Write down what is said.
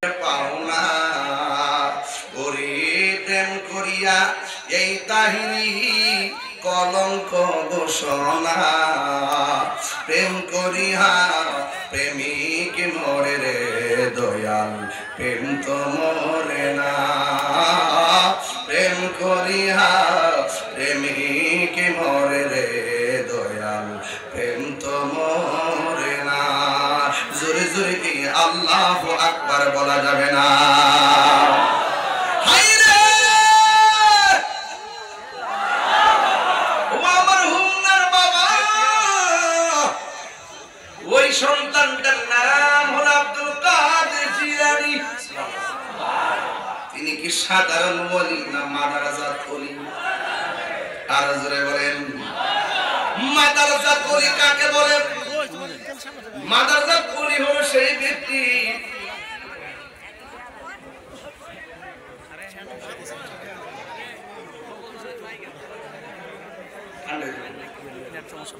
পাওনা ওরে প্রেম করিয়া এই তাহিরি কলঙ্ক ঘোষণা প্রেম করিয়া প্রেমিক মরে রে দয়াল প্রেম তো মরে না প্রেম করিয়া প্রেমিক মরে রে দয়াল প্রেম তো মরে না জোরে জোরে কি আল্লাহু আকবার বলা যাবে না ওই সন্তানটার নাম হল আব্দুল কাদের জিলানী তিনি কি সাধারণ ওলি না মাদ্রাসার ওলি আর জোরে বলেন মাদ্রাসার ওলি কাকে বলে মাদ্রাসার ওলি হলো সেই ব্যক্তি সমস্যা